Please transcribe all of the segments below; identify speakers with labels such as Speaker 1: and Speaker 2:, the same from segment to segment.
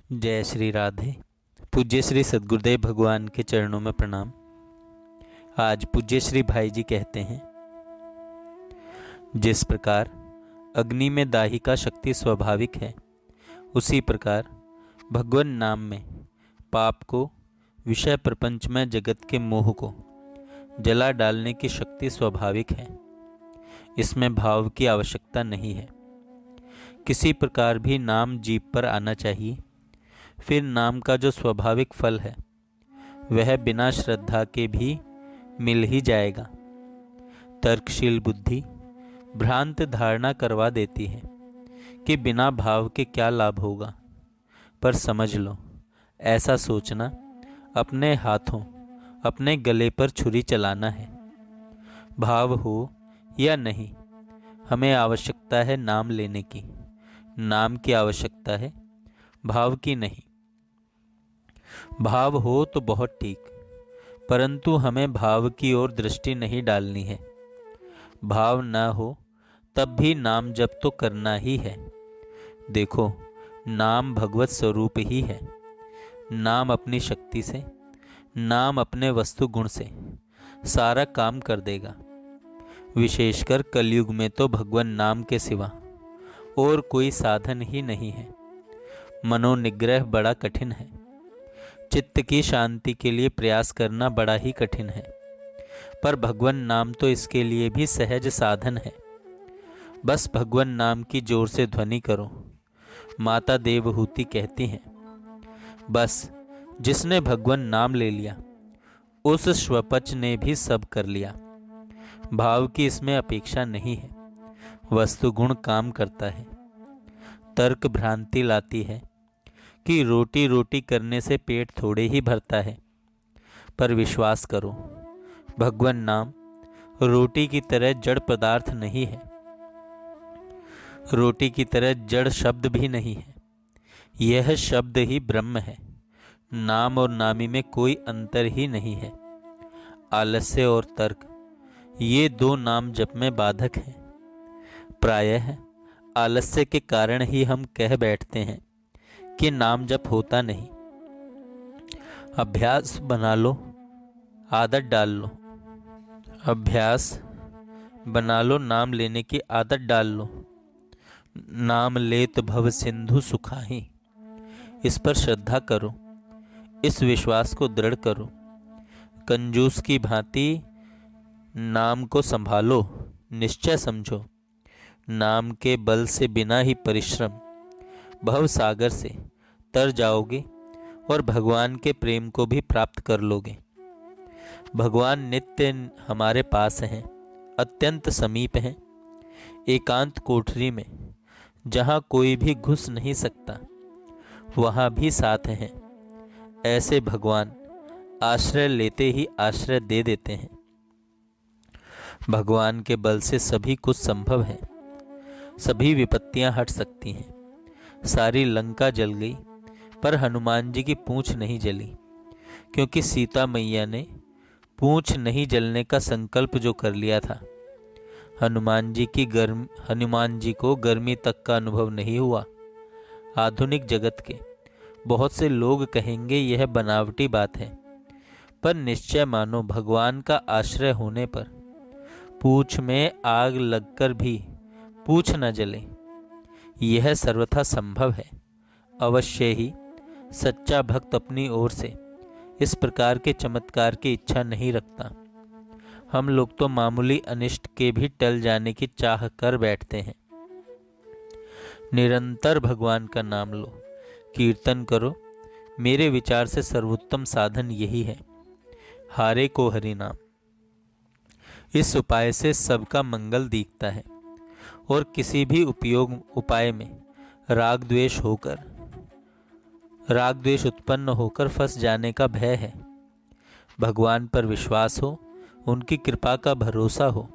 Speaker 1: जय श्री राधे। पूज्य श्री सद्गुरुदेव भगवान के चरणों में प्रणाम। आज पूज्य श्री भाई जी कहते हैं, जिस प्रकार अग्नि में दाहिका शक्ति स्वाभाविक है, उसी प्रकार भगवान नाम में पाप को, विषय प्रपंच में जगत के मोह को जला डालने की शक्ति स्वाभाविक है। इसमें भाव की आवश्यकता नहीं है। किसी प्रकार भी नाम जीभ पर आना चाहिए। फिर नाम का जो स्वाभाविक फल है वह बिना श्रद्धा के भी मिल ही जाएगा। तर्कशील बुद्धि भ्रांत धारणा करवा देती है कि बिना भाव के क्या लाभ होगा, पर समझ लो, ऐसा सोचना अपने हाथों अपने गले पर छुरी चलाना है। भाव हो या नहीं, हमें आवश्यकता है नाम लेने की। नाम की आवश्यकता है, भाव की नहीं। भाव हो तो बहुत ठीक, परंतु हमें भाव की ओर दृष्टि नहीं डालनी है। भाव न हो तब भी नाम जप तो करना ही है। देखो, नाम भगवत स्वरूप ही है। नाम अपनी शक्ति से, नाम अपने वस्तु गुण से सारा काम कर देगा। विशेषकर कलयुग में तो भगवान नाम के सिवा और कोई साधन ही नहीं है। मनोनिग्रह बड़ा कठिन है। चित्त की शांति के लिए प्रयास करना बड़ा ही कठिन है, पर भगवान नाम तो इसके लिए भी सहज साधन है। बस भगवान नाम की जोर से ध्वनि करो। माता देवहूति कहती हैं, बस जिसने भगवान नाम ले लिया उस श्वपच ने भी सब कर लिया। भाव की इसमें अपेक्षा नहीं है। वस्तु गुण काम करता है। तर्क भ्रांति लाती है कि रोटी रोटी करने से पेट थोड़े ही भरता है, पर विश्वास करो, भगवान नाम रोटी की तरह जड़ पदार्थ नहीं है। रोटी की तरह जड़ शब्द भी नहीं है। यह शब्द ही ब्रह्म है। नाम और नामी में कोई अंतर ही नहीं है। आलस्य और तर्क, ये दो नाम जप में बाधक हैं। प्रायः आलस्य के कारण ही हम कह बैठते हैं कि नाम जप होता नहीं। अभ्यास बना लो, आदत डाल लो। अभ्यास बना लो, नाम लेने की आदत डाल लो। नाम लेत भव सिंधु सुखाही। इस पर श्रद्धा करो, इस विश्वास को दृढ़ करो। कंजूस की भांति नाम को संभालो। निश्चय समझो, नाम के बल से बिना ही परिश्रम भव सागर से तर जाओगे और भगवान के प्रेम को भी प्राप्त कर लोगे। भगवान नित्य हमारे पास हैं, अत्यंत समीप हैं। एकांत कोठरी में जहाँ कोई भी घुस नहीं सकता, वहाँ भी साथ हैं। ऐसे भगवान आश्रय लेते ही आश्रय दे देते हैं। भगवान के बल से सभी कुछ संभव है। सभी विपत्तियां हट सकती हैं। सारी लंका जल गई, पर हनुमान जी की पूंछ नहीं जली, क्योंकि सीता मैया ने पूंछ नहीं जलने का संकल्प जो कर लिया था। हनुमान जी को गर्मी तक का अनुभव नहीं हुआ। आधुनिक जगत के बहुत से लोग कहेंगे यह बनावटी बात है, पर निश्चय मानो, भगवान का आश्रय होने पर पूंछ में आग लगकर भी पूंछ न जले। यह सर्वथा संभव है। अवश्य ही सच्चा भक्त अपनी ओर से इस प्रकार के चमत्कार की इच्छा नहीं रखता। हम लोग तो मामूली अनिष्ट के भी टल जाने की चाह कर बैठते हैं। निरंतर भगवान का नाम लो, कीर्तन करो। मेरे विचार से सर्वोत्तम साधन यही है। हारे को हरि नाम। इस उपाय से सबका मंगल दिखता है और किसी भी उपाय में राग द्वेष उत्पन्न होकर फंस जाने का भय है। भगवान पर विश्वास हो, उनकी कृपा का भरोसा हो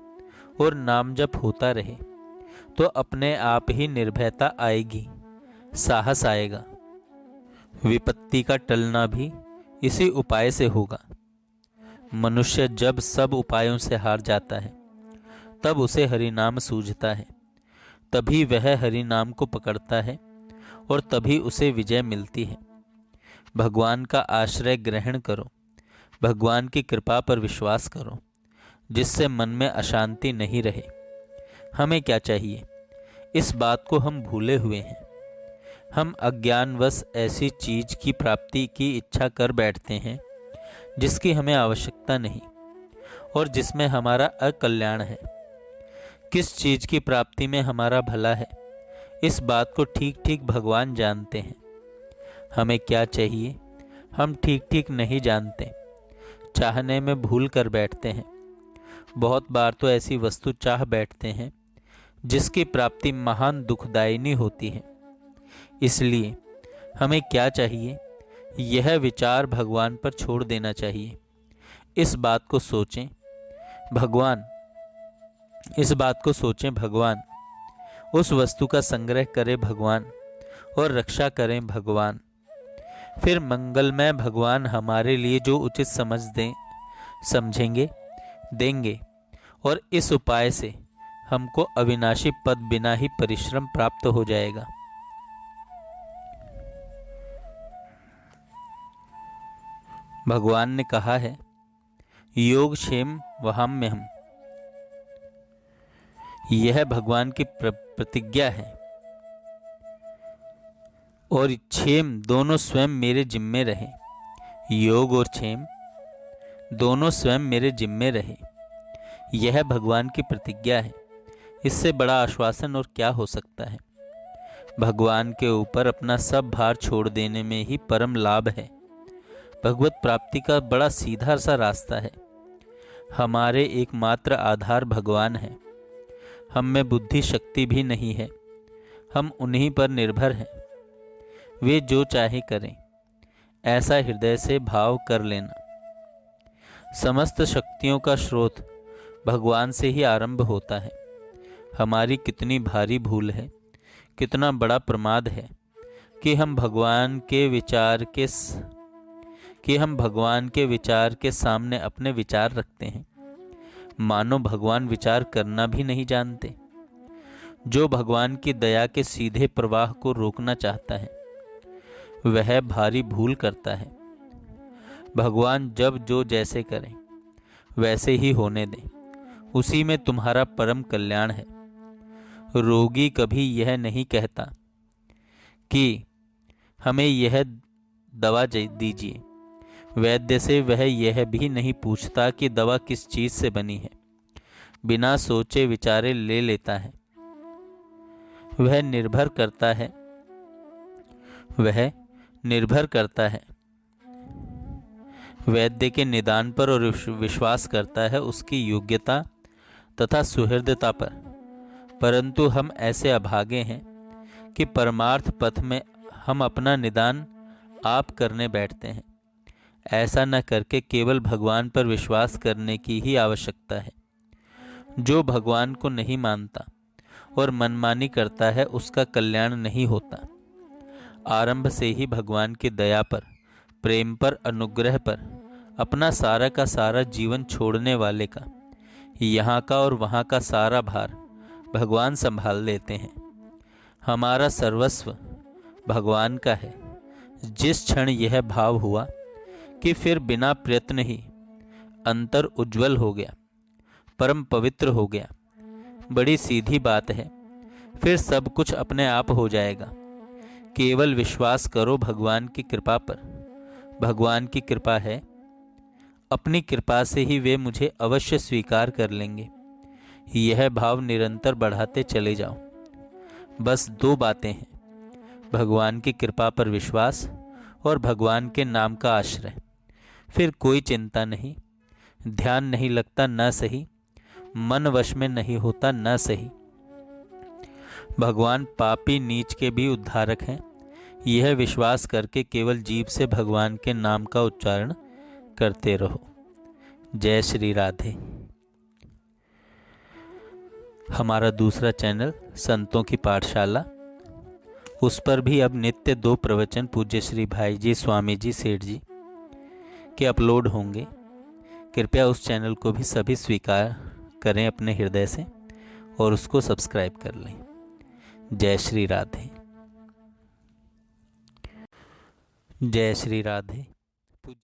Speaker 1: और नाम जप होता रहे तो अपने आप ही निर्भयता आएगी, साहस आएगा। विपत्ति का टलना भी इसी उपाय से होगा। मनुष्य जब सब उपायों से हार जाता है, तब उसे हरिनाम सूझता है। तभी वह हरि नाम को पकड़ता है और तभी उसे विजय मिलती है। भगवान का आश्रय ग्रहण करो, भगवान की कृपा पर विश्वास करो, जिससे मन में अशांति नहीं रहे। हमें क्या चाहिए, इस बात को हम भूले हुए हैं। हम अज्ञानवश ऐसी चीज की प्राप्ति की इच्छा कर बैठते हैं जिसकी हमें आवश्यकता नहीं और जिसमें हमारा अकल्याण है। किस चीज की प्राप्ति में हमारा भला है, इस बात को ठीक ठीक भगवान जानते हैं। हमें क्या चाहिए, हम ठीक ठीक नहीं जानते, चाहने में भूल कर बैठते हैं। बहुत बार तो ऐसी वस्तु चाह बैठते हैं जिसकी प्राप्ति महान दुखदायिनी होती है। इसलिए हमें क्या चाहिए, यह विचार भगवान पर छोड़ देना चाहिए। इस बात को सोचें भगवान उस वस्तु का संग्रह करे भगवान और रक्षा करें भगवान। फिर मंगलमय भगवान हमारे लिए जो उचित समझेंगे देंगे और इस उपाय से हमको अविनाशी पद बिना ही परिश्रम प्राप्त हो जाएगा। भगवान ने कहा है, योग क्षेम वहाम्यहम्। यह भगवान की प्रतिज्ञा है और क्षेम दोनों स्वयं मेरे जिम्मे रहे। योग और क्षेम दोनों स्वयं मेरे जिम्मे रहे, यह भगवान की प्रतिज्ञा है। इससे बड़ा आश्वासन और क्या हो सकता है। भगवान के ऊपर अपना सब भार छोड़ देने में ही परम लाभ है। भगवत प्राप्ति का बड़ा सीधा सा रास्ता है। हमारे एकमात्र आधार भगवान है। हम में बुद्धि शक्ति भी नहीं है, हम उन्हीं पर निर्भर हैं। वे जो चाहे करें, ऐसा हृदय से भाव कर लेना। समस्त शक्तियों का स्रोत भगवान से ही आरंभ होता है। हमारी कितनी भारी भूल है, कितना बड़ा प्रमाद है कि हम भगवान के विचार के सामने अपने विचार रखते हैं, मानो भगवान विचार करना भी नहीं जानते। जो भगवान की दया के सीधे प्रवाह को रोकना चाहता है वह भारी भूल करता है। भगवान जब जो जैसे करें वैसे ही होने दें, उसी में तुम्हारा परम कल्याण है। रोगी कभी यह नहीं कहता कि हमें यह दवा दीजिए। वैद्य से वह यह भी नहीं पूछता कि दवा किस चीज से बनी है। बिना सोचे विचारे ले लेता है। वह निर्भर करता है वैद्य के निदान पर और विश्वास करता है उसकी योग्यता तथा सुहृदता पर। परंतु हम ऐसे अभागे हैं कि परमार्थ पथ में हम अपना निदान आप करने बैठते हैं। ऐसा न करके केवल भगवान पर विश्वास करने की ही आवश्यकता है। जो भगवान को नहीं मानता और मनमानी करता है उसका कल्याण नहीं होता। आरंभ से ही भगवान की दया पर, प्रेम पर, अनुग्रह पर अपना सारा का सारा जीवन छोड़ने वाले का यहाँ का और वहाँ का सारा भार भगवान संभाल लेते हैं। हमारा सर्वस्व भगवान का है। जिस क्षण यह भाव हुआ कि फिर बिना प्रयत्न ही अंतर उज्जवल हो गया, परम पवित्र हो गया, बड़ी सीधी बात है, फिर सब कुछ अपने आप हो जाएगा। केवल विश्वास करो भगवान की कृपा पर। भगवान की कृपा है, अपनी कृपा से ही वे मुझे अवश्य स्वीकार कर लेंगे। यह भाव निरंतर बढ़ाते चले जाओ। बस दो बातें हैं, भगवान की कृपा पर विश्वास और भगवान के नाम का आश्रय। फिर कोई चिंता नहीं, ध्यान नहीं लगता न सही, मन वश में नहीं होता न सही। भगवान पापी नीच के भी उद्धारक हैं। यह विश्वास करके केवल जीभ से भगवान के नाम का उच्चारण करते रहो। जय श्री राधे। हमारा दूसरा चैनल संतों की पाठशाला, उस पर भी अब नित्य 2 प्रवचन पूज्य श्री भाई जी, स्वामी जी, सेठ जी के अपलोड होंगे। कृपया उस चैनल को भी सभी स्वीकार करें अपने हृदय से और उसको सब्सक्राइब कर लें। जय श्री राधे। जय श्री राधे।